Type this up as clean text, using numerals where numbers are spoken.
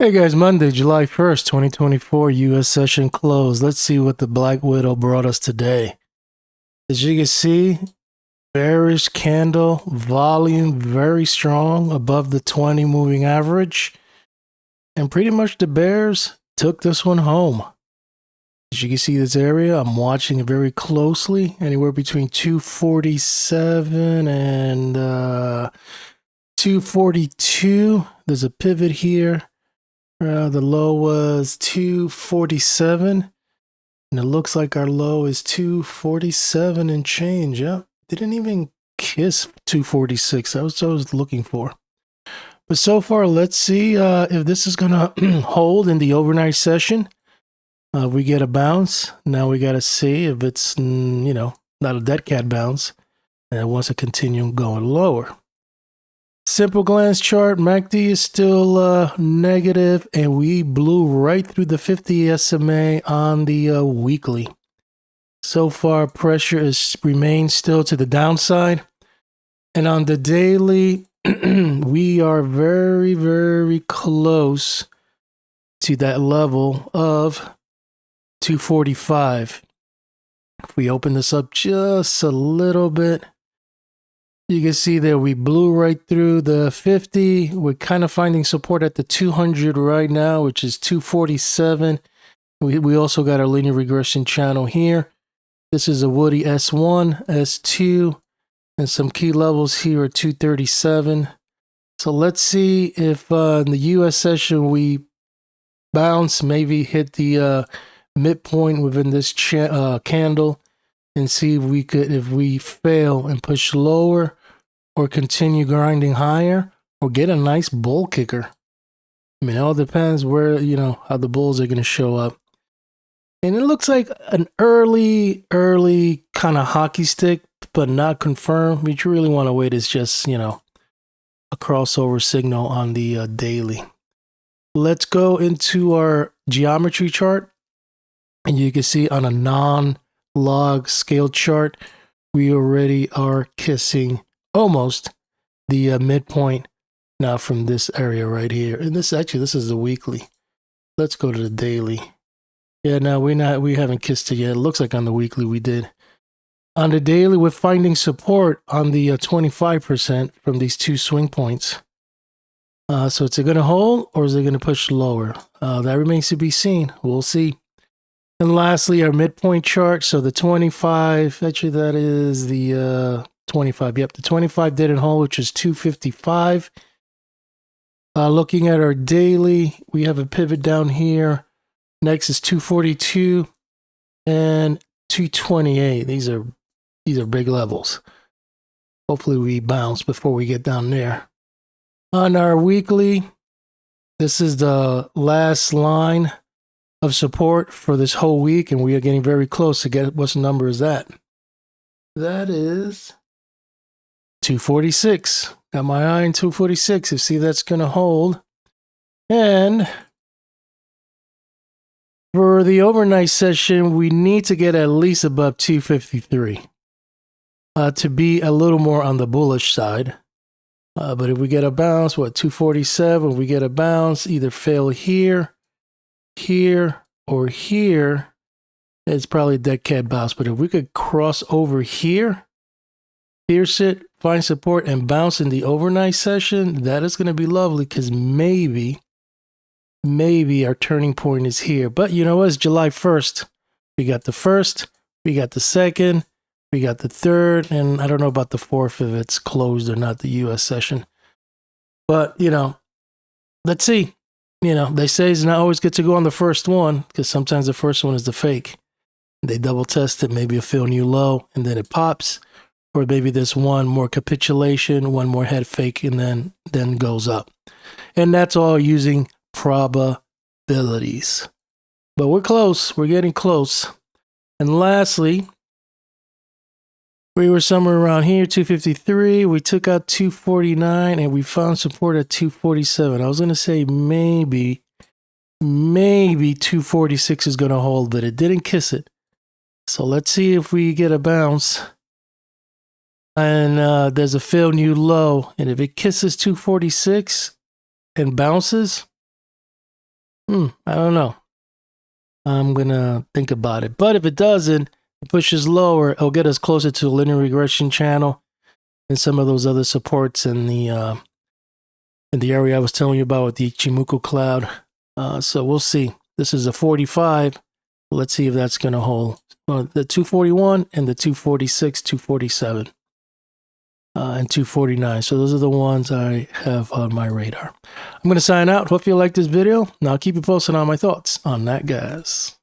Hey guys, Monday, July 1st, 2024, US session closed. Let's see what the Black Widow brought us today. As you can see, bearish candle, volume very strong, above the 20 moving average. And pretty much the bears took this one home. As you can see this area, I'm watching it very closely, anywhere between 247 and 242. There's a pivot here. The low was 247, and it looks like our low is 247 and change. Yep, didn't even kiss 246. That's what I was looking for. But so far, let's see if this is going to hold in the overnight session. We get a bounce. Now we got to see if it's, not a dead cat bounce, and it wants to continue going lower. Simple glance chart, MACD is still negative, and we blew right through the 50 SMA on the weekly. So far, pressure is remains still to the downside. And on the daily, we are very, very close to that level of 245. If we open this up just a little bit, you can see there we blew right through the 50. We're kind of finding support at the 200 right now, which is 247. We also got our linear regression channel here. This is a Woody S1, S2, and some key levels here are 237. So let's see if in the US session we bounce, maybe hit the midpoint within this candle, and see if we fail and push lower, or continue grinding higher, or get a nice bull kicker. I mean, it all depends where, how the bulls are going to show up. And it looks like an early kind of hockey stick, but not confirmed. What you really want to wait is just, a crossover signal on the daily. Let's go into our geometry chart. And you can see on a non-log scale chart, we already are kissing almost the midpoint now from this area right here. And this is the weekly. Let's go to the daily. Yeah, no, we haven't kissed it yet. It looks like on the weekly we did. On the daily, we're finding support on the 25% from these two swing points. So is it going to hold, or is it going to push lower? That remains to be seen. We'll see. And lastly, our midpoint chart. So the 25, actually that is the 25. Yep, the 25 didn't hold, which is 255. Looking at our daily, we have a pivot down here. Next is 242 and 228. These are big levels. Hopefully we bounce before we get down there. On our weekly, this is the last line of support for this whole week, and we are getting very close to get what number is that? That is 246. Got my eye on 246. You see that's going to hold. And for the overnight session, we need to get at least above 253 to be a little more on the bullish side. But if we get a bounce, 247, we get a bounce, either fail here, or here, it's probably a dead cat bounce. But if we could cross over here, pierce it, find support, and bounce in the overnight session, that is going to be lovely, because maybe our turning point is here. But you know what? It's July 1st. We got the first, we got the second, we got the third, and I don't know about the fourth if it's closed or not, the US session. But, let's see. They say it's not always good to go on the first one, because sometimes the first one is the fake. They double test it, maybe a fill new low, and then it pops. Or maybe there's one more capitulation, one more head fake, and then goes up. And that's all using probabilities. But we're close. We're getting close. And lastly, we were somewhere around here, 253. We took out 249, and we found support at 247. I was going to say maybe 246 is going to hold, but it didn't kiss it. So let's see if we get a bounce. And there's a fail new low. And if it kisses 246 and bounces, I don't know. I'm gonna think about it. But if it doesn't, it pushes lower, it'll get us closer to the linear regression channel and some of those other supports in the area I was telling you about with the Ichimoku cloud. So we'll see. This is a 45. Let's see if that's gonna hold. The 241 and the 246, 247. And 249. So those are the ones I have on my radar. I'm going to sign out. Hope you liked this video. Now I'll keep you posted on my thoughts on that, guys.